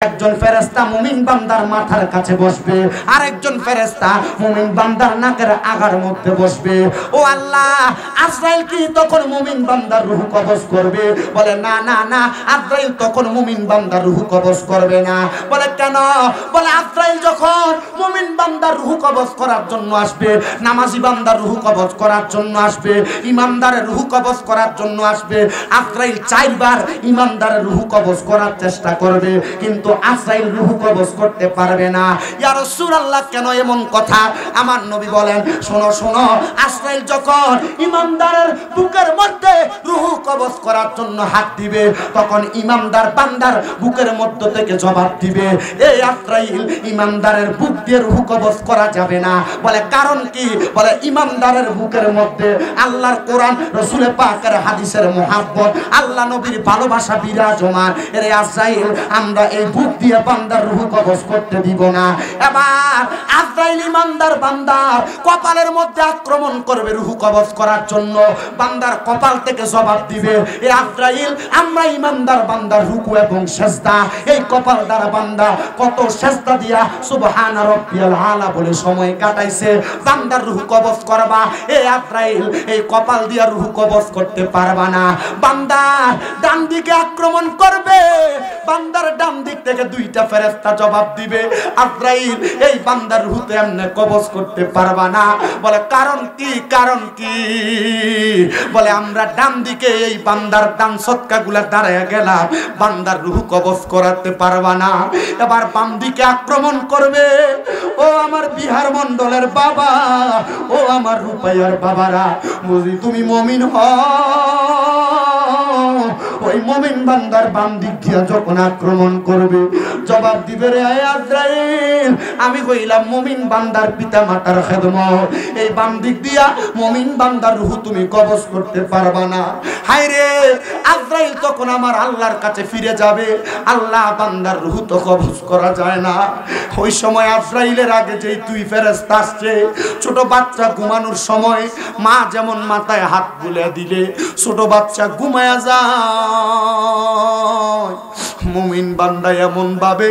একজন ফেরেশতা মুমিন বান্দার মাথার কাছে বসবে, আরেকজন ফেরেশতা মুমিন বান্দার নাকের আগার মধ্যে বসবে। ও আল্লাহ, আজরাইল কি তখন মুমিন বান্দার রূহ কবজ করবে? বলে না না না, আজরাইল তখন মুমিন বান্দার রূহ কবজ করবে না। বলে কেন? বলে আজরাইল যখন মুমিন বান্দার রূহ কবজ করার জন্য আসবে, নামাজি বান্দার রূহ কবজ করার জন্য আসবে, ইমানদারের রূহ কবজ করার জন্য আসবে, আজরাইল 4 বার ইমানদারের রূহ কবজ করার চেষ্টা করবে, কিন্তু আজরাইল রূহ কবজ করতে পারবে না। ইয়া রাসূলুল্লাহ, কেন এমন কথা? আমার নবী বলেন, শোনো শোনো, আজরাইল যখন ইমানদারের বুকের মধ্যে রূহ কবজ করার জন্য হাত দিবে, তখন ইমানদার বান্দার বুকের মধ্য থেকে জবাব দিবে, এই আজরাইল ইমানদারের বুক দিয়ে রূহ কবজ করা যাবে না। বলে কারণ কি? বলে ইমানদারের বুকের মধ্যে আল্লাহর কোরআন, রাসূল পাকের হাদিসের মুহাব্বত, আল্লাহ নবীর ভালোবাসা বিরাজমান। এরে আজরাইল, আমরা এই বুক দিয়ে বান্দার রূহ কবজ করতে দিব না। এবার আজরাইল ইমানদার বান্দার কপালের মধ্যে আক্রমণ করবে রূহ কবজ করার জন্য। বান্দার কপাল থেকে জবাব দিবে, এ আজরাইল, আমরা ইমানদার বান্দার রুকু এবং সিজদা, এই কপাল দ্বারা বান্দা কত সিজদা দিয়া সুবহানা রাব্বিয়াল আলা বলে সময় কাটাইছে, বান্দার রূহ কবজ করবা, এ আজরাইল এই কপাল দিয়া রূহ কবজ করতে পারবা না। বান্দার ডান দিকে আক্রমণ করবে, বান্দার ডান দিক থেকে 2টা ফেরেশতা জবাব দিবে, আজরাইল এই বান্দার রূহতে এমনে কবজ করতে পারবা না। বলে কারণ কি? কারণ কি? বলে আমরা ডান দিকে এই বান্দার ডান সৎকাগুলা দাঁড়ায় গেলাম, বান্দার রূহ কবজ করাতে পারবা না। এবার বাম দিকে আক্রমণ করবে, ও আমার বিহার মণ্ডলের বাবা, ও আমার রূপাইয়ার বাবারা, বুঝি তুমি মুমিন হও, ওই মুমিন বান্দার বাম দিক দিয়ে যখন আক্রমণ করবে, জবাব দিবে, রে আজরাইল, আমি কইলাম মুমিন বান্দার পিতা মাতার খেদমত, এই বাম দিক দিয়া মুমিন বান্দার রূহ তুমি কবজ করতে পারবা না। হায় রে, আজরাইল তখন আমার আল্লাহর কাছে ফিরে যাবে, আল্লাহ বান্দার রূহ তো কবজ করা যায় না। ওই সময় আজরাইলের আগে যেই 2 ফেরেশতা আসছে, ছোট বাচ্চা ঘুমানোর সময় মা যেমন মাথায় হাত বুলে দিলে ছোট বাচ্চা ঘুমায়া যায়, মুমিন বান্দা এমন ভাবে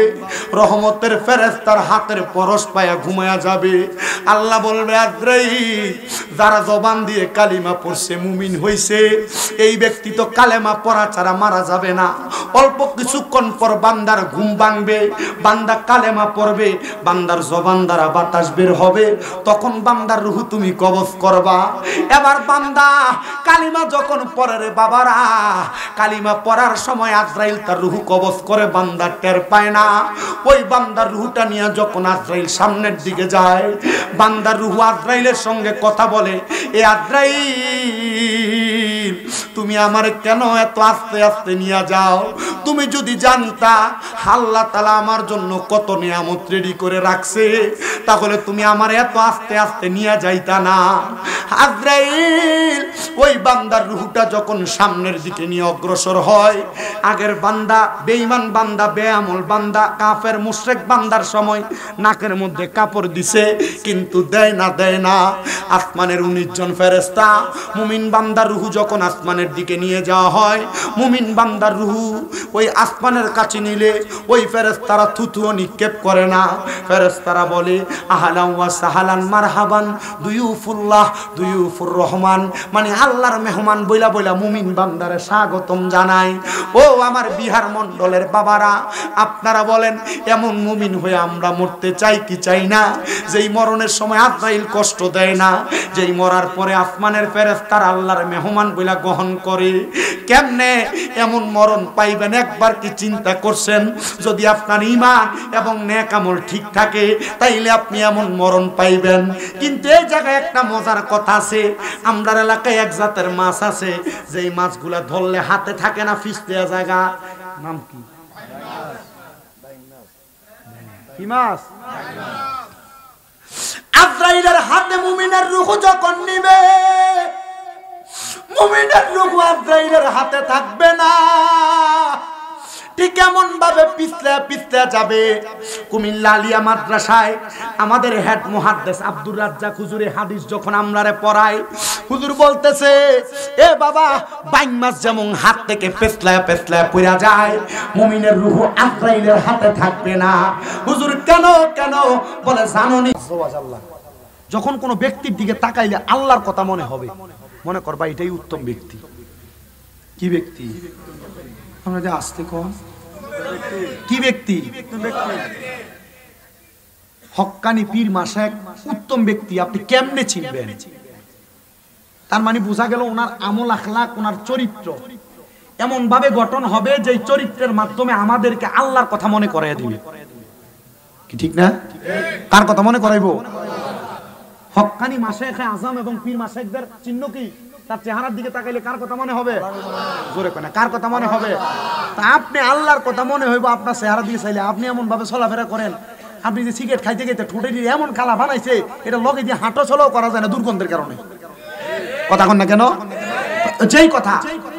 রহমতের ফেরেশতার হাতের পরশ পায়া ঘুমায়া যাবে। আল্লাহ বলবে, আজরাইল, যারা জবান দিয়ে কালিমা পড়ছে মুমিন হইছে, এই ব্যক্তি তো কালেমা পড়া ছাড়া মারা যাবে না। অল্প কিছুক্ষণ পর বান্দার ঘুম ভাঙবে, বান্দা কালেমা পড়বে, বান্দার জবান দ্বারা বাতাস বের হবে, তখন বান্দার রূহ তুমি কবজ করবা। এবার বান্দা কালিমা যখন পড়ে, রে বাবারা, কালিমা পড়ার সময় আজরাইল তার রূহ কবজ করে, বান্দা টের পায় না। ওই বান্দার রূহটা নিয়ে যখন আজরাইল সামনের দিকে যায়, বান্দার রূহ আজরাইলের সঙ্গে কথা বলে, এ আজরাইল, তুমি আমারে কেন এত আস্তে আস্তে নিয়ে যাও? তুমি যদি জানতা আল্লাহ তাআলা আমার জন্য কত নিয়ামত রেডি করে রাখছে, তাহলে তুমি আমার এত আস্তে আস্তে নিয়ে যাইতা না। আজরাইল ওই বান্দার রূহটা যখন সামনের দিকে নিয়ে অগ্রসর হয়, আগের বান্দা বেঈমান বান্দা, বেআমল বান্দা, কাফের মুশরিক বান্দার সময় নাকের মধ্যে কাপড় দিছে, কিন্তু দেয় না। আসমানের 19 জন ফেরেশতা মুমিন বান্দার রূহ যখন আসমানের দিকে নিয়ে যাওয়া হয়, মুমিন বান্দার রূহ ওই আসমানের কাছে নিলে ওই ফেরেশতারা থুতুও নিক্ষেপ করে না। ফেরেশতারা বলে, আহলান ওয়া সাহালান মারহাবান দুয়ুফুল্লাহ দুয়ুফুর রহমান, মানে আল্লাহর মেহমান বইলা বইলা মুমিন বান্দারে স্বাগতম জানায়। ও আমার বিহার মণ্ডলের বাবারা, আপনারা বলেন, এমন মুমিন হয়ে আমরা মরতে চাই কি চাই না? যেই মরণের সময় আজরাইল কষ্ট দেয় না, যেই মরার পরে আসমানের ফেরেশতারা আল্লাহর মেহমান বইলা গ্রহণ করে, কেমনে এমন মরণ পাইবেন? একবার কি চিন্তা করছেন? যদি আপনার ঈমান এবং নেক আমল ঠিক থাকে, তাইলে আপনি এমন মরণ পাইবেন। কিন্তু এই জায়গায় একটা মজার কথা আছে, আমরা এলাকায় এক জাতের মাছ আছে, যেই মাছগুলা ধরলে হাতে থাকে না, ফিসতে জায়গা, নাম কি? কি মাছ? আজরাইলের হাতে মুমিনের রূহ যখন নিবে, মুমিনের রূহ আজরাইলের হাতে থাকবে না, ঠিক এমন ভাবে পিছলে যাবে। কুমিল্লা আলিয়া মাদ্রাসায় আমাদের হেড মুহাদ্দিস আব্দুর রাজ্জাক হুজুরে হাদিস যখন আমরারে পড়ায়, হুজুর বলতেছে এ বাবা বাইন মাছ যেমন হাত থেকে পেছলায় পেছলায় পড়া যায়, মুমিনের রূহ আজরাইলের হাতে থাকবে না। হুজুর কেন কেন বলে জানোনি, যখন কোনো ব্যক্তির দিকে তাকাইলে আল্লাহর কথা মনে হবে, মনে করবা এটাই উত্তম ব্যক্তি। কি ব্যক্তি? আমরা যে আসতে কম কি ব্যক্তি? হক্কানি পীর মাশায়েখ উত্তম ব্যক্তি। আপনি কেমনে চিনবেন? তার মানে বোঝা গেল ওনার আমল আখলাক, ওনার চরিত্র এমন ভাবে গঠন হবে যে চরিত্রের মাধ্যমে আমাদেরকে আল্লাহর কথা মনে করাইয়া দিবে। কি ঠিক না? কার কথা মনে করাইবো? হক্কানি মাশায়েখে আজম এবং পীর মাশায়েখদের চিহ্ন কি? তার চেহারার দিকে তাকাইলে কার কথা মনে হবে? জোরে কয় না, কার কথা মনে হবে? তা আপনি আল্লাহর কথা মনে হইব আপনার চেহারা দিকে চাইলে। আপনি এমন ভাবে চলাফেরা করেন, আপনি যে সিগারেট খাইতে খাইতে ঠোঁটে দিয়ে এমন কালা বানাইছে, এটা লগে দিয়ে হাঁটো চলাও করা যায় না দুর্গন্ধের কারণে। কথা কন না কেন? যেই কথা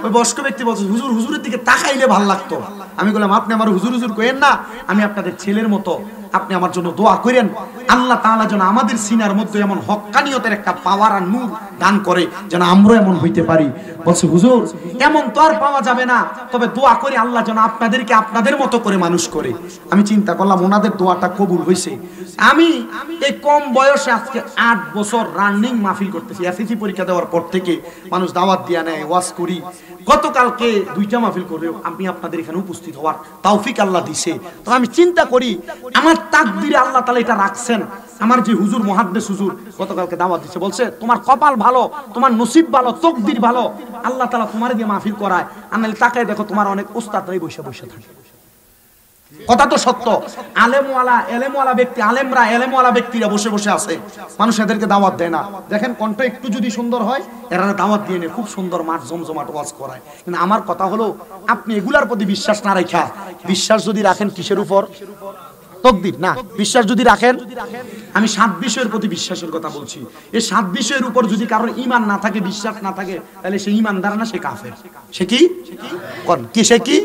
ওই বয়স্ক ব্যক্তি বলছে হুজুর, হুজুরের দিকে তাকাইলে ভাল লাগতো। আমি বললাম আপনি আমার হুজুর হুজুর কইেন না, আমি আপনাদের ছেলের মতো, আপনি আমার জন্য দোয়া করেন আল্লাহ তাআলা যেন আমাদের সিনার মধ্যে এমন হক্কানিয়তের একটা পাওয়ার আর নূর দান করে যেন আমরা এমন হইতে পারি। বলছে হুজুর এমন তো আর পাওয়া যাবে না, তবে দোয়া করি আল্লাহ যেন আপনাদেরকে আপনাদের মতো করে মানুষ করে। আমি চিন্তা করলাম ওনাদের দোয়াটা কবুল হয়েছে। আমি এই কম বয়সে আজকে 8 বছর রানিং মাহফিল করতেছি। এসএসসি পরীক্ষা দেওয়ার পর থেকে মানুষ দাওয়াত দিয়া নেয়, ওয়াজ করি। গতকালকে 2টা মাহফিল করে আমি আপনাদের এখানে উপস্থিত হওয়ার তৌফিক আল্লাহ দিছে। তো আমি চিন্তা করি আমার তাকদিরে আল্লাহ তাআলা এটা রাখছেন। আমার যে হুজুর মুহাদ্দিস হুজুর গতকালকে দাওয়াত দিছে, বলছে তোমার কপাল ভালো, তোমার নসিব ভালো, তকদির ভালো, আল্লাহ তাআলা তোমারে দিয়ে মাহফিল করায়। আনালে তাকায় দেখো তোমার অনেক উস্তাদরাই বসে বসে থাকে। কথা তো সত্য। এলেমওয়ালা ব্যক্তি, আলেমরা এলেমওয়ালা ব্যক্তিরা বসে বসে আছে, মানুষ এদেরকে দাওয়াত দেয় না। দেখেন কণ্ঠ একটু যদি সুন্দর হয় এরা দাওয়াত দিয়ে নেয়, খুব সুন্দর মাঠ জমজমাট ওয়াজ করায়। কিন্তু আমার কথা হলো আপনি এগুলার প্রতি বিশ্বাস না রাখা, বিশ্বাস যদি রাখেন কিসের উপর? তকদির না। বিশ্বাস যদি রাখেন, আমি 7 বিষয়ের প্রতি বিশ্বাসের কথা বলছি। এই 7 বিষয়ের উপর যদি কারোর ঈমান না থাকে, বিশ্বাস না থাকে, তাহলে সে ঈমানদার না, সে কাফের। সে কি? সে কি?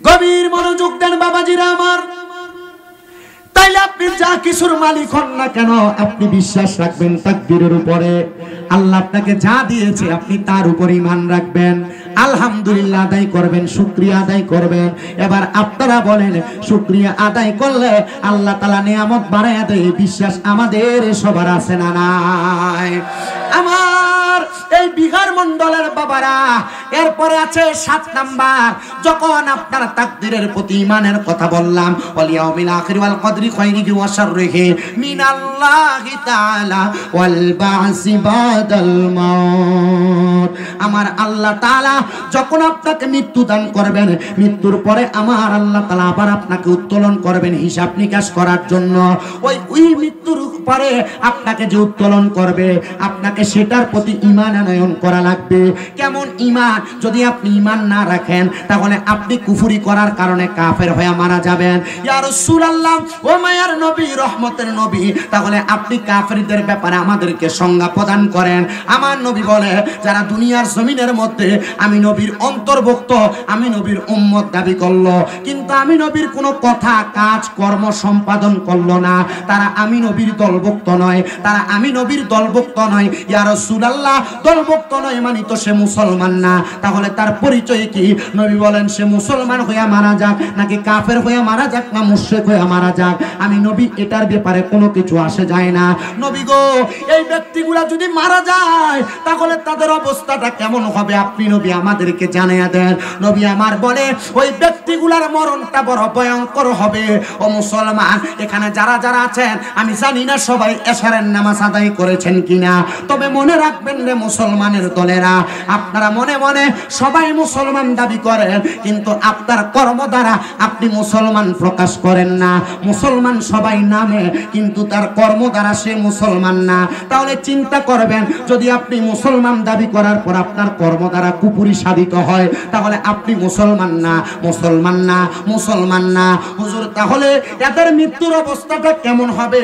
গভীর মনোযোগ দেন বাবাজিরা আমার। তাইলে আপনি যা কিছুর মালিক হন না কেন, আপনি বিশ্বাস রাখবেন তাকদীরের উপরে। আল্লাহ আপনাকে যা দিয়েছে আপনি তার উপর ঈমান রাখবেন, আলহামদুলিল্লাহ আদায় করবেন, শুকরিয়া আদায় করবেন। এবার আপনারা বলেন শুকরিয়া আদায় করলে আল্লাহ তাআলা নিয়ামত বাড়ায়া দেয়, বিশ্বাস আমাদের সবার আছে না নাই? আমার এই বিহার মণ্ডলের বাবারা, এরপরে আছে 7 নাম্বার। যখন আপনার তাকদীরের প্রতি ঈমানের কথা বললাম, ওয়াল ইয়াউমিল আখির ওয়াল কদরি খায়রিহি ওয়া শাররিহি মিনাল্লাহি তাআলা ওয়াল বা'সি বাদাল মাউত। আমার আল্লাহ তাআলা যখন আপনাকে মৃত্যু দান করবেন, মৃত্যুর পরে আমার আল্লাহ তাআলা আবার আপনাকে উত্তোলন করবেন হিসাব নিকাশ করার জন্য। ওই মৃত্যুর পরে আপনাকে যে উত্তোলন করবে, আপনাকে সেটার প্রতি ঈমান আনয়ন করা লাগবে। কেমন ঈমান? যদি আপনি ঈমান না রাখেন তাহলে আপনি কুফরি করার কারণে কাফের হয়ে মারা যাবেন। ইয়া রাসূলুল্লাহ, ও মায়ার নবী, রহমতের নবী, তাহলে আপনি কাফেরদের ব্যাপারে আমাদেরকে সংজ্ঞা প্রদান করেন। আমার নবী বলে যারা দুনিয়ার জমিনের মধ্যে আমি নবীর অন্তর্ভুক্ত, আমি নবীর উম্মত দাবি করলো, কিন্তু আমি নবীর কোনো কথা কাজ কর্ম সম্পাদন করলো না, তারা আমি নবীর দলভুক্ত নয়, তারা আমি নবীর দলভুক্ত নয়। ইয়া রাসূলুল্লাহ, দলভুক্ত নয় মানে তো সে মুসলমান না, তাহলে তার পরিচয় কি? নবী বলেন সে মুসলমান হয়ে মারা যাক, নাকি কাফের হয়ে মারা যাক, না মুশরিক হয়ে মারা যাক, আমি নবী এটার ব্যাপারে কোনো কিছু আসে যায় না। নবী গো, এই ব্যক্তিগুলা যদি মারা যায় তাহলে তাদের অবস্থাটা কেমন হবে আপনি নবী আমাদেরকে জানিয়ে দেন। নবী আমার বলে ওই ব্যক্তিগুলার মরণটা বড় ভয়ঙ্কর হবে। ও মুসলমান, এখানে যারা যারা আছেন, আমি জানি না সবাই এশারের নামাজ আদায় করেছেন কিনা, তবে মনে রাখবেন রে মুসলমানের দলেরা, আপনারা মনে মনে সবাই মুসলমান দাবি করেন, কিন্তু আপনার কর্ম দ্বারা আপনি মুসলমান প্রকাশ করেন না। মুসলমান সবাই নামে, কিন্তু তার কর্ম দ্বারা সে মুসলমান না। তাহলে চিন্তা করবেন, যদি আপনি মুসলমান দাবি করার পর আপনার কর্ম দ্বারা কুফরি সাধিত হয়, তাহলে আপনি মুসলমান না, মুসলমান না, মুসলমান না। হুজুর, তাহলে এদের মৃত্যুর অবস্থাটা কেমন হবে?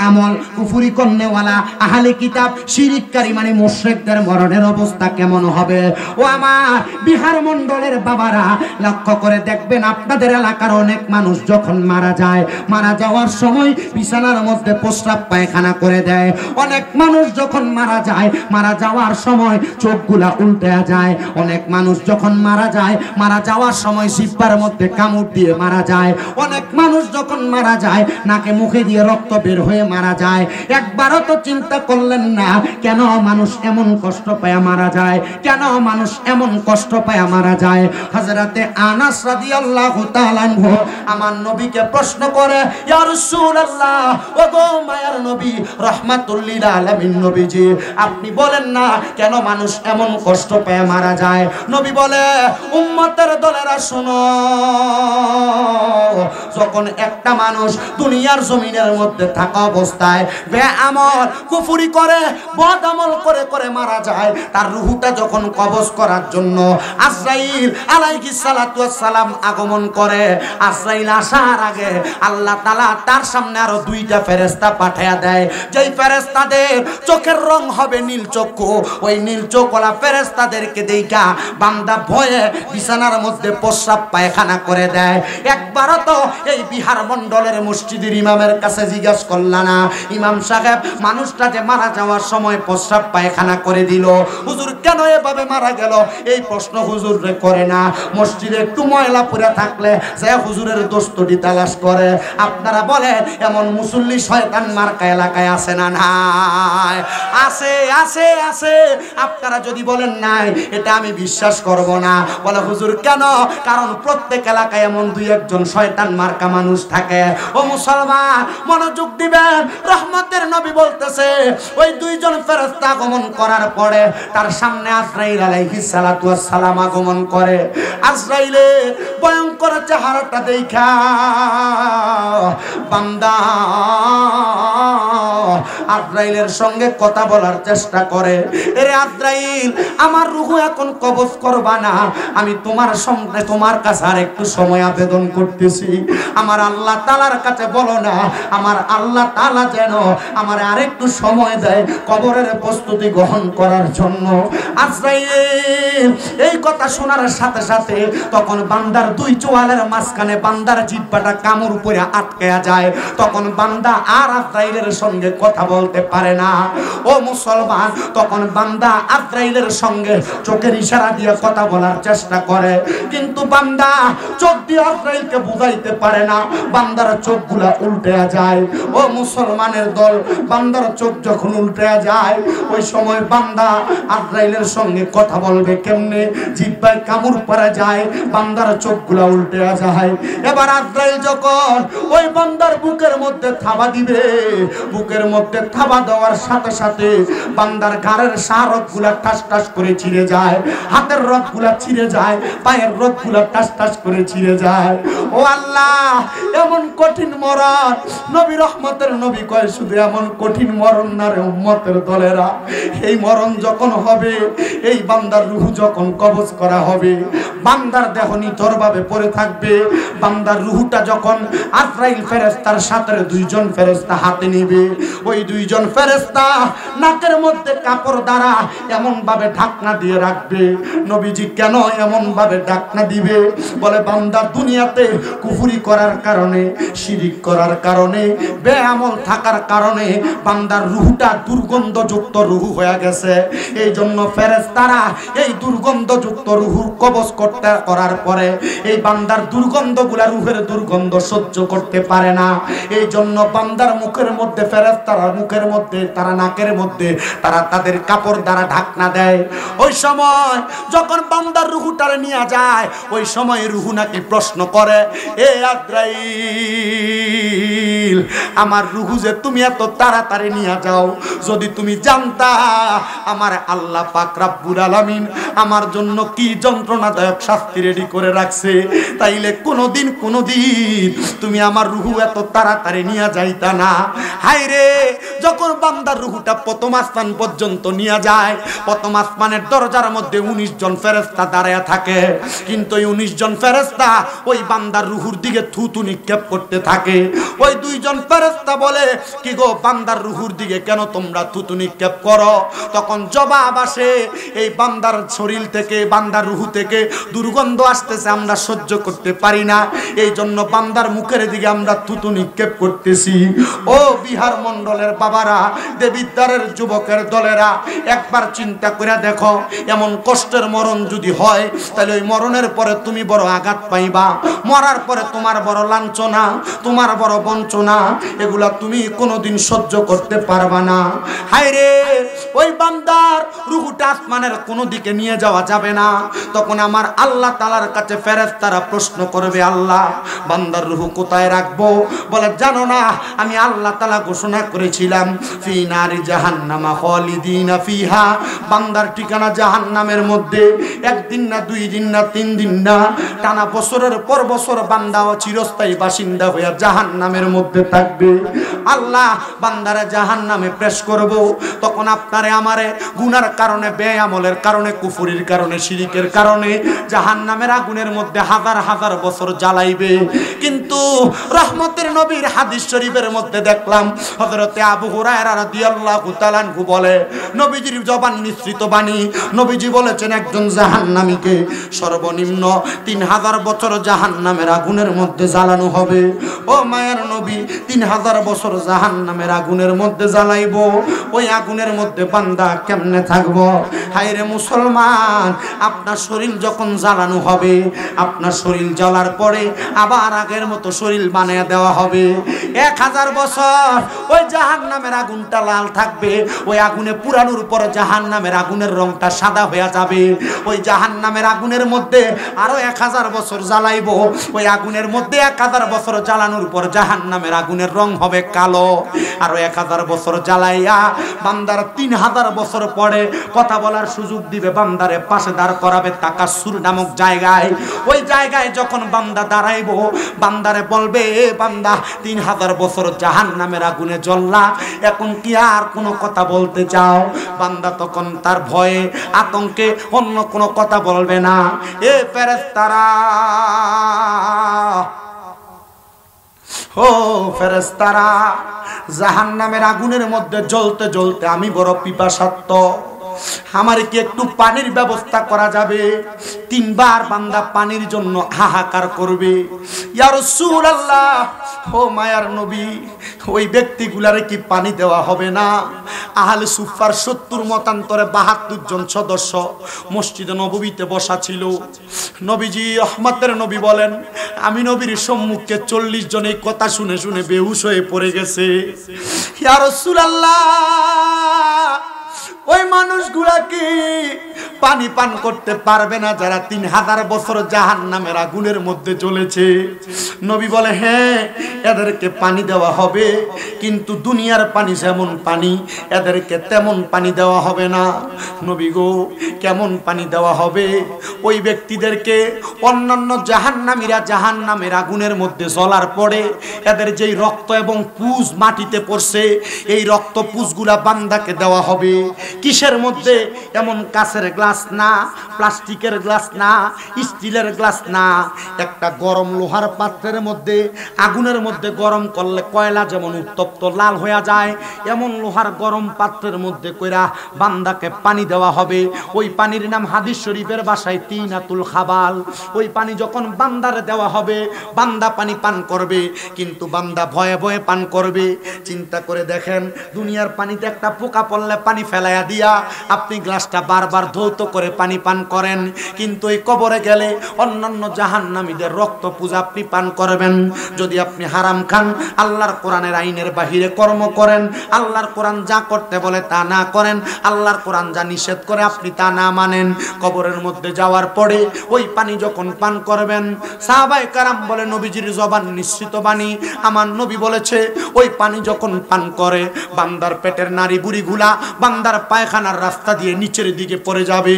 বেআমল কুফরি করনেওয়ালা আহলে কিতাব শিরিককারী মানে মুশরিকদের মরণের অবস্থা কেমন হবে? ও আমার বিহার মণ্ডলের বাবারা, লক্ষ্য করে দেখবেন আপনাদের এলাকার অনেক মানুষ যখন মারা যায়, মারা যাওয়ার সময় বিছানার মধ্যে প্রস্রাব পায়খানা করে দেয়। অনেক মানুষ যখন মারা যায়, মারা যাওয়ার সময় চোখগুলা উল্টে যায়। অনেক মানুষ যখন মারা যায়, মারা যাওয়ার সময় জিহ্বার মধ্যে কামড় দিয়ে মারা যায়। অনেক মানুষ যখন মারা যায়, নাকে মুখে দিয়ে রক্ত বের হয়ে মারা যায়। একবারও তো চিন্তা করলেন না কেন মানুষ এমন কষ্ট পায় মারা যায়? কেন মানুষ এমন কষ্ট পায় মারা যায়? হযরতে আনাস রাদিয়াল্লাহু তাআলা আনহু আমার নবীকে প্রশ্ন করে, ইয়া রাসূলুল্লাহ, ও গো মায়ার নবী, রাহমাতুল লিল আলামিন নবীজি, আপনি বলেন না কেন মানুষ এমন কষ্ট পায় মারা যায়? নবী বলে, উম্মতের দলেরা শোনো, যখন একটা মানুষ দুনিয়ার জমিনের মধ্যে থাকা অবস্থায় বেআমল কুফরি করে বদ আমল করে করে মারা যায়, তার রূহটা যখন কবজ করার জন্য আজরাইল আলাইহিস সালাতু ওয়াস সালাম আগমন করে, আজরাইল আসার আগে আল্লাহ তাআলা তার সামনে আরো দুইটা ফেরেশতা পাঠিয়ে দেয়। যেই ফেরেশতাদের চোখের রং হবে নীল চক্ষু, ওই নীল চোখওয়ালা ফেরেশতাদেরকে দেখা বান্দা ভয়ে বিছানার মধ্যে প্রস্রাব পায়খানা করে দেয়। একবারও তো এই বিহার মণ্ডলের মসজিদের ইমামের কাছে জিজ্ঞাসা করলা না, ইমাম সাহেব মানুষটা যে মারা যাওয়ার সময় প্রস্রাব পায়খানা করে দিল, হুজুর কেন এভাবে মারা গেল? এই প্রশ্ন হুজুরে করে না। মসজিদে একটু ময়লা পড়ে থাকলে সে হুজুরের দোস্তটি তালাশ করে। আপনারা বলেন এমন মুসল্লি শয়তান মার্কা এলাকায় আছে না নাই? আছে আছে আছে। আপনারা যদি বলেন নাই, এটা আমি বিশ্বাস করব না। বলে হুজুর কেন? কারণ প্রত্যেক এলাকায় এমন দুই একজন শয়তান মার্কা মানুষ থাকে। ও মুসলমান মনোযোগ দিবেন, রহমতের নবী বলতেছে ওই দুইজন ফেরেশতা আগমন করার পরে তার সামনে আজরাইল আলাইহিস সালাতু ওয়াস সালাম আগমন করে। আজরাইলের ভয়ঙ্কর চেহারাটা দেখা বান্দা আজরাইলের সঙ্গে কথা বলার চেষ্টা করে, এরে আজরাইল, আমার রূহ এখন কবজ করবা না, আমি তোমার সঙ্গে তোমার কাছে আর একটু সময় আবেদন করতেছি। আমার আল্লাহ তাআলার কাছে বলো না, আমার আল্লাহ তাআলা যেন আমার আরেকটু সময় দেয় কবরের প্রস্তুতি গ্রহণ করার জন্য। আজরাইল এই কথা শোনার সাথে সাথে তখন বান্দার দুই চোয়ালের মাঝখানে বান্দার জিহ্বাটা কামড় পড়ে আটকে যায়। তখন বান্দা আর আজরাইলের সঙ্গে কথা বলতে পারে না। ও মুসলমান, তখন বান্দা আজরাইলের সঙ্গে চোখের ইশারা দিয়ে কথা বলার চেষ্টা করে, কিন্তু বান্দা চোখ দিয়ে আজরাইলকে বুঝাইতে পারে না। বান্দার চোখগুলা উল্টে যায়। ও মুসলমানের দল, বান্দার চোখ যখন উল্টে যায়, ওই সময় বান্দা আজরাইলের সঙ্গে কথা বলবে কেমনে? জিহ্বায় কামড় পড়ে যায়, বান্দার চোখগুলা উল্টে যায়। এবার আজরাইল যখন ওই বান্দার বুকের মধ্যে থাবা দিবে, বুকের মধ্যে থাবা দেওয়ার সাথে সাথে বান্দার ঘাড়ের রগগুলা টাস টাস করে ছিঁড়ে যায়, হাতের রগগুলা ছিঁড়ে যায়, পায়ের রগগুলা টাস টাস করে ছিঁড়ে যায়। ও আল্লাহ, এমন কঠিন মরণ! নবী রহমতের নবী কয় শুধু এমন কঠিন মরণ না রে উম্মতের দলেরা, এই মরণ যখন হবে, এই বান্দার রূহ যখন কবজ করা হবে, বান্দার দেহ নিথরভাবে পড়ে থাকবে। বান্দার রূহটা যখন আজরাইল ফেরেশতার সাথে দুইজন ফেরেশতা হাতে নিবে, ওই দুইজন ফেরেশতা নাকের মধ্যে কাপড় দ্বারা এমন ভাবে ঢাকনা দিয়ে রাখবে। নবীজি কেন এমন ভাবে ঢাকনা দিবে? বলে বান্দা দুনিয়াতে কুফরি করার কারণে, শিরিক করার কারণে, বেআমল থাকার কারণে বান্দার রূহটা দুর্গন্ধযুক্ত রূহ হয়ে গেছে। এই জন্য ফেরেশতারা এই দুর্গন্ধযুক্ত রূহ কবজ করার পরে এই বান্দার দুর্গন্ধগুলা, রূহের দুর্গন্ধ সহ্য করতে পারে না। এই জন্য বান্দার মুখের মধ্যে, ফেরেশতারা মুখের মধ্যে, তারা নাকের মধ্যে তারা তাদের কাপড় দ্বারা ঢাকনা দেয়। ওই সময় যখন বান্দার রূহটারে নিয়ে যায়, ওই সময় রূহ নাকি প্রশ্ন করে, এ আজরাইল, আমার রূহ যে তুমি এত তাড়াতাড়ি নিয়ে যাও, যদি তুমি জানতা আমার আল্লাহ পাক রব্বুল আলামিন আমার জন্য কি যন্ত্রণাদায়ক শাস্তি রেডি করে রাখছে। তাইলে কোনোদিন তুমি আমার রুহু এত তাড়াতাড়ি নিয়ে যাইতা না। হায় রে, যখন বান্দার রুহুটা প্রথম আসমান পর্যন্ত নিয়ে যায়, প্রথম আসমানের দরজার মধ্যে 19 জন ফেরেশতা দাঁড়ায় থাকে, কিন্তু ওই 19 জন ফেরেশতা ওই বান্দার রুহুর দিকে থুতু নিক্ষেপ করতে থাকে। ওই 2 জন ফেরেশতা বলে, কি গো বান্দার রুহুর দিকে কেন তোমরা থুতু নিক্ষেপ করো? তখন জবাব আসে, এই বান্দার শরীর থেকে, বান্দার রুহু থেকে দুর্গন্ধ আসতেছে, আমরা সহ্য করতে পারি না, এই জন্য বান্দার মুখের দিকে আমরা থুতু নিক্ষেপ করতেছি। ও বিহার মণ্ডলের বাবারা, দেবিদ্বারের যুবকের দলেরা, একবার চিন্তা করে দেখো, এমন কষ্টের মরণ যদি হয়, তাহলে ওই মরণের পরে তুমি বড় আঘাত পাইবা, মরার পরে তোমার বড় লাঞ্ছনা, তোমার বড় বঞ্চনা, এগুলা তুমি কোনোদিন সহ্য করতে পারবা না। হায় রে, ওই বান্দার রুহুটা আসমানের কোনো দিকে নিয়ে যাওয়া যাবে না। তখন আমার আল্লাহ তাআলার কাছে ফেরেশতারা প্রশ্ন করবে, আল্লাহ বান্দার রুহু কোথায় রাখবো? বলে, জানো না, আমি আল্লাহ তাআলা ঘোষণা করেছিলাম, ফি নারি জাহান্নামা খালিদিনা ফিহা, বান্দার ঠিকানা জাহান্নামের মধ্যে। 1 দিন না, 2 দিন না, 3 দিন না, টানা বছরের পর বছর বান্দা চিরস্থায়ী বাসিন্দা হয়ে জাহান্নামের মধ্যে থাকবে। আল্লাহ বান্দারে জাহান্নামে পেশ করব, তখন আপনারে আমারে গুনার কারণে, বেআমলের কারণে, কুফরির কারণে, শিরিকের কারণে জাহান্নামের আগুনের মধ্যে হাজার হাজার বছর জ্বালাইবে। কিন্তু রহমতের নবীর হাদিস শরীফের মধ্যে দেখলাম, হযরতে আবু হুরায়রা রাদিয়াল্লাহু তাআলা আনহু বলে, নবীজির জবান নিঃসৃত বাণী, নবীজি বলেছেন, একজন জাহান্নামীকে সর্বনিম্ন 3000 বছর জাহান্নামের আগুনের মধ্যে জ্বালানো হবে। ও মায়ের নবী, 3000 বছর জাহান্নামের আগুনের মধ্যে জ্বালাইবো, ওই আগুনের মধ্যে বান্দা কেমনে থাকবো? হায় রে মুসলমান, আপনার শরীর যখন জ্বালানো হবে, আপনার শরীর জ্বলার পরে আবার আগের মতো শরীর বানিয়ে দেওয়া হবে। 1000 বছর ওই জাহান্নামের আগুনটা লাল থাকবে, ওই আগুনে পুরানোর পরে জাহান্নামের আগুনের রংটা সাদা হয়ে যাবে। ওই জাহান্নামের আগুনের মধ্যে আরো 1000 বছর জ্বালাইবো, ওই আগুনের মধ্যে 1000 বছর জ্বালানোর পর জাহান্নামের আগুনের রং হবে কালো। আরো 1000 বছর জ্বালাইয়া বান্দার 3000 বছর পরে কথা বলার সুযোগ দিবে, বান্দারে পাশে দাঁড় করাবে তাকাসসুর নামক জায়গায়। ওই জায়গায় যখন বান্দা দাঁড়াইবো, বান্দারে বলবে, বান্দা 3000 বছর জাহান্নামের আগুনে জ্বললা, এখন কি আর কোনো কথা বলতে চাও? বান্দা তখন তার ভয়ে, আতঙ্কে অন্য কোনো কথা বলবে না। এ ফেরেশতারা, ও ফেরেশতারা, জাহান্নামের আগুনের মধ্যে জ্বলতে জ্বলতে আমি বড় পিপাসার্ত, আমার কি একটু পানির ব্যবস্থা করা যাবে? 3 বার বান্দা পানির জন্য হাহাকার করবে। ইয়া রাসূলুল্লাহ, ও মায়ার নবী, ওই ব্যক্তিগুলারে কি পানি দেওয়া হবে না? আহলে সুফার 70 মতান্তরে 72 জন সদস্য মসজিদে নববীতে বসা ছিল। নবীজি রহমতের নবী বলেন, আমি নবীর সম্মুখে 40 জন এই কথা শুনে শুনে বেহুশ হয়ে পড়ে গেছে। ইয়া রাসূলুল্লাহ, ওই মানুষগুলা কি পানি পান করতে পারবে না যারা 3000 বছর জাহান্নামের আগুনের মধ্যে জ্বলেছে? নবী বলে, হ্যাঁ, এদেরকে পানি দেওয়া হবে, কিন্তু দুনিয়ার পানি যেমন পানি, এদেরকে তেমন পানি দেওয়া হবে না। নবী গো, কেমন পানি দেওয়া হবে? ওই ব্যক্তিদেরকে অন্যান্য জাহান্নামীরা জাহান্নামের আগুনের মধ্যে জ্বলার পরে এদের যেই রক্ত এবং পুজ মাটিতে পড়ছে, এই রক্ত পুজগুলা বান্দাকে দেওয়া হবে। কিসের মধ্যে? এমন কাঁচের গ্লাস না, প্লাস্টিকের গ্লাস না, স্টিলের গ্লাস না, একটা গরম লোহার পাত্রের মধ্যে, আগুনের মধ্যে গরম করলে কয়লা যেমন উত্তপ্ত লাল হয়ে যায়, এমন লোহার গরম পাত্রের মধ্যে কইরা বান্দাকে পানি দেওয়া হবে। ওই পানির নাম হাদিস শরীফের ভাষায় তিনাতুল খাবাল। ওই পানি যখন বান্দারে দেওয়া হবে, বান্দা পানি পান করবে, কিন্তু বান্দা ভয়ে ভয়ে পান করবে। চিন্তা করে দেখেন, দুনিয়ার পানিতে একটা পোকা পড়লে পানি ফেলাইয়া দিয়া আপনি গ্লাসটা বারবার ধৌত করে পানি পান করেন, কিন্তু এই কবরে গেলে অন্যান্য জাহান্নামীদের রক্ত পূজা আপনি পান করবেন। যদি আপনি হারাম খান, আল্লাহর কোরআনের আইনের বাহিরে কর্ম করেন, আল্লাহর কোরআন যা করতে বলে তা না করেন, আল্লাহর কোরআন যা নিষেধ করে আপনি তা না মানেন, কবরের মধ্যে যাওয়ার পরে ওই পানি যখন পান করবেন, সাহাবায়ে কেরাম বলে, নবীজির জবান নিঃসৃত বাণী, আমার নবী বলেছে, ওই পানি যখন পান করে বান্দার পেটের নাড়ি বুড়িগুলা, বান্দার পায়খানার রাস্তা দিয়ে নিচের দিকে পড়ে যাবে।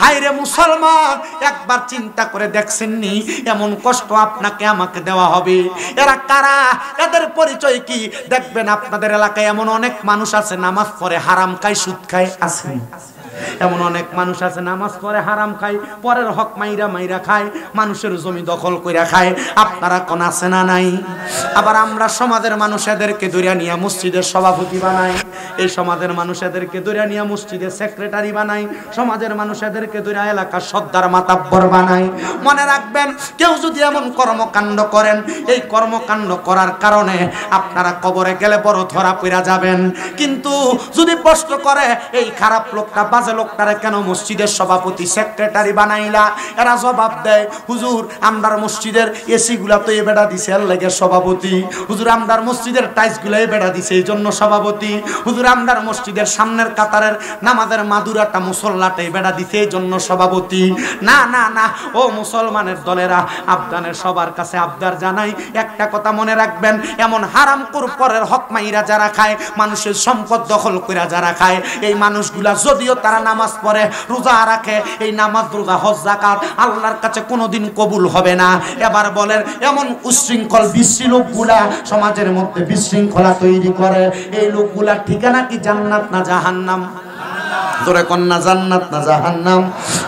হায় রে মুসলমান, একবার চিন্তা করে দেখছেননি এমন কষ্ট আপনাকে আমাকে দেওয়া হবে? এরা কারা, এদের পরিচয় কি? দেখবেন আপনাদের এলাকায় এমন অনেক মানুষ আছে নামাজ পড়ে হারাম খায়, সুদ খায়, আছে। এমন অনেক মানুষ আছে নামাজ পড়ে হারাম খায়, পরের হক মাইরা মাইরা খায়, মানুষের জমি দখল কইরা খায়। আপনারা কোন আছে না নাই? আবার আমরা সমাজের মানুষ এদেরকে দরিয়া নিয়ে মসজিদের সভাপতি বানাই, এই সমাজের মানুষ এদেরকে দরিয়া নিয়ে মসজিদের সেক্রেটারি বানাই, সমাজের মানুষ এদেরকে দরিয়া এলাকার সর্দার মাতাব্বর বানাই। মনে রাখবেন, কেউ যদি এমন কর্মকাণ্ড করেন, এই কর্মকাণ্ড করার কারণে আপনারা কবরে গেলে বড় ধরা পড়া যাবেন। কিন্তু যদি প্রশ্ন করে এই খারাপ লোকটা, বাজে লোকটারে কেন মসজিদের সভাপতি সেক্রেটারি বানাইলা, এরা জবাব দেয়, হুজুর আমরার মসজিদের এসি গুলা তো এ বেড়া দিছে এর লাগে সভাপতি, হুজুর আমরার মসজিদের টাইলস গুলা এ বেড়া দিছে এই জন্য সভাপতি, হুজুর আমরার মসজিদের সামনের কাতারের নামাজের মাদুরাটা মুসল্লাটা এ বেড়া দিছে এই জন্য সভাপতি। না না না, ও মুসলমানের দলেরা, আবদানের সবার কাছে আবদার জানাই, একটা কথা মনে রাখবেন, এমন হারামখোর পরের হক মাইরা যারা খায়, মানুষের সম্পদ দখল কইরা যারা খায়, এই মানুষগুলা যদিও তারা নামাজ পড়ে, রোজা রাখে, এই নামাজ রোজা হজ যাকাত আল্লাহর কাছে কোনোদিন কবুল হবে না। এবার বলেন, এমন উচ্ছৃঙ্খল বিশ্রী লোকগুলা সমাজের মধ্যে বিশৃঙ্খলা তৈরি করে, এই লোকগুলার ঠিকানা কি জান্নাত না জাহান্নাম? জোরে কন্যা জান্নাত না জাহান্নাম?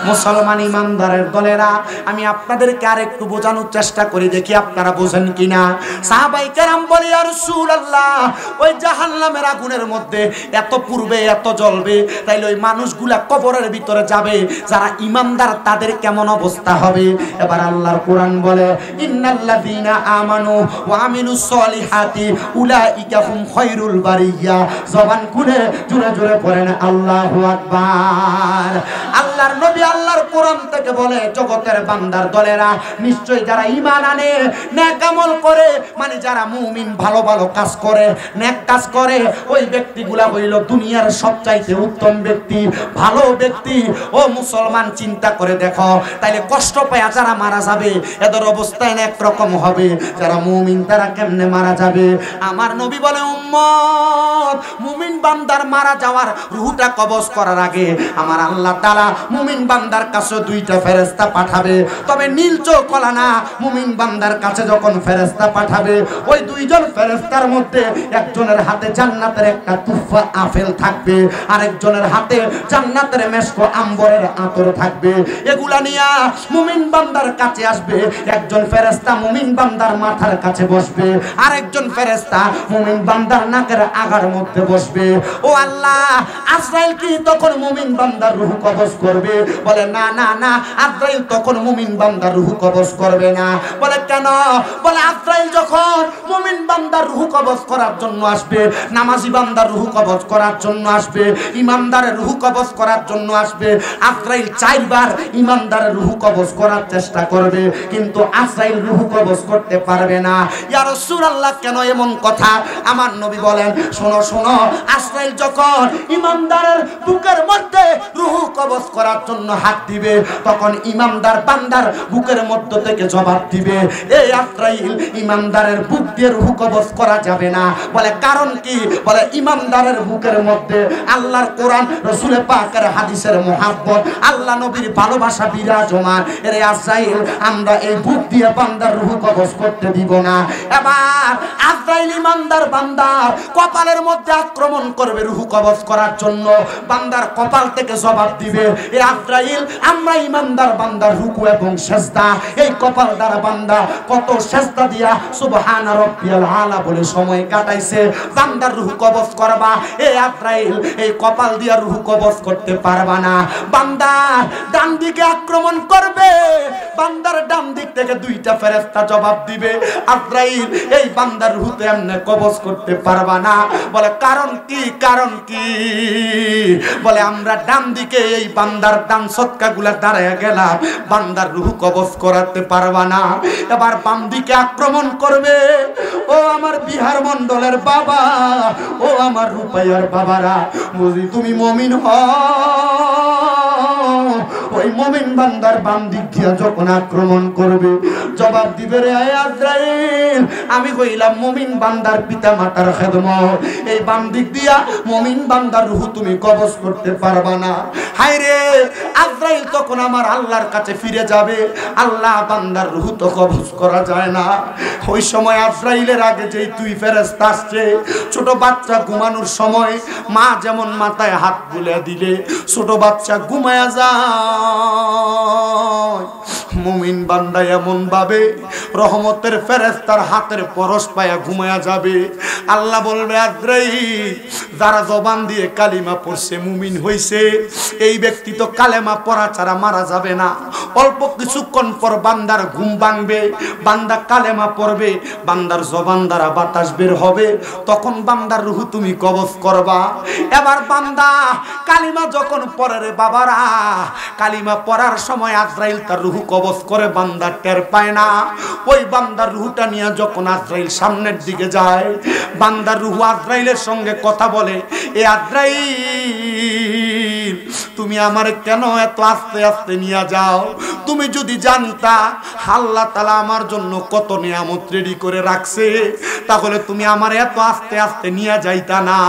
মুসলমান ইমানদারের দলেরা, আমি আপনাদেরকে আর একটু বোঝানোর চেষ্টা করি, দেখি আপনারা বোঝেন কিনা। সাহাবায়ে কেরাম বলে, ইয়া রাসূলুল্লাহ, ওই জাহান্নামের আগুনের মধ্যে এত পূর্বে এত জ্বলবে, তাইলে ওই মানুষগুলা কবরের ভিতরে যাবে যারা ইমানদার, তাদের কেমন অবস্থা হবে? এবার আল্লাহর কোরআন বলে, ইন্নাল্লাযীনা আমানু ওয়া আমিলুস সলিহাতি উলাইকা হুম খায়রুল বারিয়া। জবান খুলে জোরে জোরে পড়েন আল্লাহু আকবার। আল্লাহর নবী আল্লাহর কোরআন থেকে বলে, জগতের বান্দার দলেরা, নিশ্চয়ই যারা ঈমান আনে, নেক আমল করে, মানে যারা মুমিন, ভালো ভালো কাজ করে, নেক কাজ করে, ওই ব্যক্তিগুলা হইল দুনিয়ার সবচাইতে উত্তম ব্যক্তি, ভালো ব্যক্তি। ও মুসলমান, চিন্তা করে দেখো, তাইলে কষ্ট পায় যারা মারা যাবে, এদের অবস্থা এক রকম হবে, যারা মুমিন তারা কেমনে মারা যাবে? আমার নবী বলে, উম্মত, মুমিন বান্দার মারা যাওয়ার রূহটা কবজ করার আগে আমার আল্লাহ তাআলা মুমিন বান্দার কাছে দুইটা ফেরেশতা পাঠাবে। তবে নীল চোখ কলা না, মুমিন বান্দার কাছে যখন ফেরেশতা পাঠাবে, ওই দুইজন ফেরেশতার মধ্যে একজনের হাতে জান্নাতের একটা তুফা আপেল থাকবে, আরেকজনের হাতে জান্নাতের মেশক আম্বরের আতর থাকবে। এগুলা নিয়া মুমিন বান্দার কাছে আসবে। একজন ফেরেশতা মুমিন বান্দার মাথার কাছে বসবে, আরেকজন ফেরেশতা মুমিন বান্দার নাকের আগার মধ্যে বসবে। ও আল্লাহ, আজরাইল কি তখন মুমিন বান্দার রূহ কবজ করবে? বলে না না না, আজরাইল তখন মুমিন বান্দার রূহ কবজ করবে না। বলে কেন? বলে আজরাইল যখন মুমিন বান্দার রূহ কবজ করার জন্য আসবে, নামাজি বান্দার রূহ কবজ করার জন্য আসবে, ইমানদারের রূহ কবজ করার জন্য আসবে, আজরাইল 4 বার ইমানদারের রূহ কবজ করার চেষ্টা করবে, কিন্তু আজরাইল রূহ কবজ করতে পারবে না। ইয়া রাসূলুল্লাহ, কেন এমন কথা? আমার নবী বলেন, শোনো শোনো, আজরাইল যখন ইমানদারের বুকের মধ্যে রূহ কবজ করার জন্য হাত দিবে, তখন ইমানদার বান্দার বুকের মধ্য থেকে জবাব দিবে, এই আজরাইল, ইমানদারের বুক দিয়ে রূহ কবজ করা যাবে না। বলে কারণ কি? বলে ইমানদারের বুকের মধ্যে আল্লাহর কোরআন, রাসূলের পাকের হাদিসের মুহাব্বত, আল্লাহ নবীর ভালোবাসা বিরাজমান। এর আজরাইল, আমরা এই বুক দিয়ে বান্দার রূহ কবজ করতে দিব না। এবার আজরাইল ইমানদার বান্দার কপালের মধ্যে আক্রমণ করবে রূহ কবজ করার জন্য, বান্দার কপাল থেকে জবাব দিবে, এই আজরাইল, আমরা ইমানদার বান্দার রুকু এবং সেজদা, এই কপাল দ্বারা বান্দা কত সেজদা দিয়া সুবহান রাব্বিয়াল আলা বলে সময় কাটাইছে, বান্দার রূহ কবজ করবা, এই আজরাইল এই কপাল দিয়া রূহ কবজ করতে পারবা না। বান্দার ডান দিকে আক্রমণ করবে, বান্দার ডান দিক থেকে দুইটা ফেরেশতা জবাব দিবে, আজরাইল এই বান্দার রূহ তো এমনি কবজ করতে পারবা না। বলে কারণ কি? কারণ কি? বলে আমরা ডান দিকে এই বান্দার ডান সৎকাগুলা দাঁড়ায় গেলাম, বান্দার রূহ কবজ করাতে পারবা না। এবার বাম দিকে আক্রমণ করবে, ও আমার বিহার মন্ডলের বাবা, ও আমার রূপাইয়ার বাবারা, বুঝি তুমি মুমিন হও, ওই মুমিন বান্দার বাম দিক দিয়ে যখন আক্রমণ করবে, জবাব দিবে, রে আজরাইল, আমি কইলাম মুমিন বান্দার পিতা মাতার খেদমত, এই বাম দিক দিয়া মুমিন বান্দার রূহ তুমি কবজ করতে পারবা না। হায় রে, আজরাইল তখন আমার আল্লাহর কাছে ফিরে যাবে, আল্লাহ বান্দার রূহ তো কবজ করা যায় না। ওই সময় আজরাইলের আগে যেই তুই ফেরেশতা আসছে, ছোট বাচ্চা ঘুমানোর সময় মা যেমন মাথায় হাত বুলে দিলে ছোট বাচ্চা ঘুমায়া যায়, মুমিন বান্দা এমন ভাবে রহমতের ফেরেশতার হাতের পরশ পায়া ঘুমায়া যাবে। আল্লাহ বলবে, আজরাইল যারা জবান দিয়ে কালিমা পড়ছে মুমিন হইছে, এই ব্যক্তি তো কালেমা পড়া ছাড়া মারা যাবে না। অল্প কিছুক্ষণ পর বান্দার ঘুম ভাঙবে, বান্দা কালেমা পড়বে, বান্দার জবান দ্বারা বাতাস বের হবে, তখন বান্দার রূহ তুমি কবজ করবা। এবার বান্দা কালিমা যখন পড়ে রে বাবারা, কালিমা পড়ার সময় আজরাইল তার রূহ কবজ করে, বান্দা টের পায় না। ওই বান্দার রূহটা নিয়ে যখন আজরাইল সামনের দিকে যায়, বান্দার রূহ আজরাইলের সঙ্গে কথা বলে, এ আজরাইল তুমি আমার কেন এত আস্তে আস্তে নিয়ে যাও? তুমি যদি জানতা আল্লাহ তাআলা আমার জন্য কত নিয়ামত রেডি করে রাখছে, তাহলে তুমি আমার এত আস্তে আস্তে নিয়ে যাইতা না।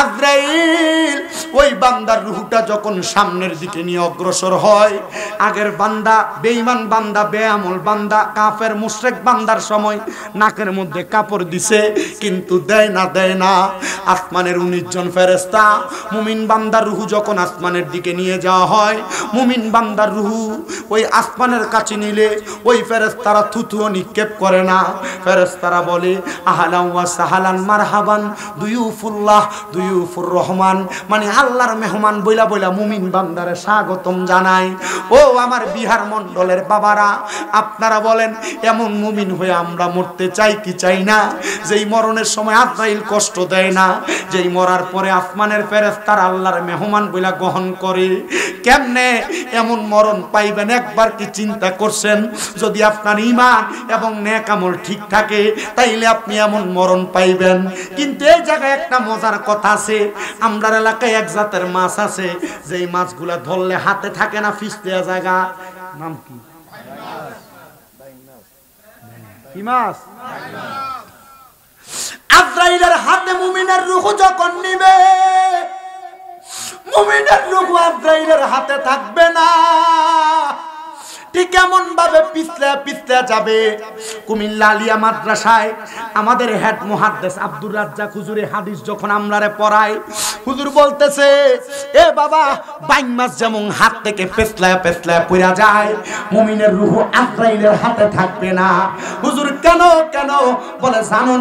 আজরাইল ওই বান্দার রূহটা যখন সামনের দিকে নিয়ে অগ্রসর হয়, আগের বান্দা বেঈমান বান্দা, বেআমল বান্দা, কাফের মুশরিক বান্দার সময় নাকের মধ্যে কাপড় দিছে, কিন্তু দেয় না। আসমানের 19 জন ফেরেশতা মুমিন বান্দার রূহ যখন আসমানের দিকে নিয়ে যাওয়া হয়, মুমিন বান্দার রূহ ওই আসমানের কাছে নিলে ওই ফেরেশতারা থুতুও নিক্ষেপ করে না। ফেরেশতারা বলে, আহলান ওয়া সাহালান মারহাবান দুয়ুফুল্লাহ দুয়ুফুর রহমান, মানে আল্লাহর মেহমান বইলা বইলা মুমিন বান্দারে স্বাগতম জানায়। ও আমার বিহার মণ্ডলের বাবারা, আপনারা বলেন এমন মুমিন হয়ে আমরা মরতে চাই কি চাই না? যেই মরণের সময় আজরাইল কষ্ট দেয় না, যেই মরার পরে আসমানের ফেরেশতারা আল্লাহর মেহমান বইলা গ্রহণ করে। কেমনে এমন মরণ পাইবেন একবার কি চিন্তা করছেন? যদি আপনার ঈমান এবং নেক আমল ঠিক থাকে, তাইলে আপনি এমন মরণ পাইবেন। কিন্তু এই জায়গায় একটা মজার কথা আছে, আমরার এলাকায় এক জাতের মাছ আছে, যেই মাছগুলা ধরলে হাতে থাকে না, ফিস দেয়া জায়গা, নাম কি? কি মাছ? আজরাইলের হাতে মুমিনের রূহ যখন নিবে, মুমিনের রূহ আজরাইলের হাতে থাকবে না, ঠিক এমন ভাবে পিছলে যাবে। কুমিল্লা আলিয়া মাদ্রাসায় আমাদের হেড মুহাদ্দিস আব্দুর রাজ্জাক হুজুরে হাদিস যখন আমরারে পড়ায়, হুজুর বলতেছে, এ বাবা, বাইং মাছ যেমন হাত থেকে পেছলায় পড়া যায়, মুমিনের রূহ আজরাইলের হাতে থাকবে না। হুজুর কেন? বলে জানো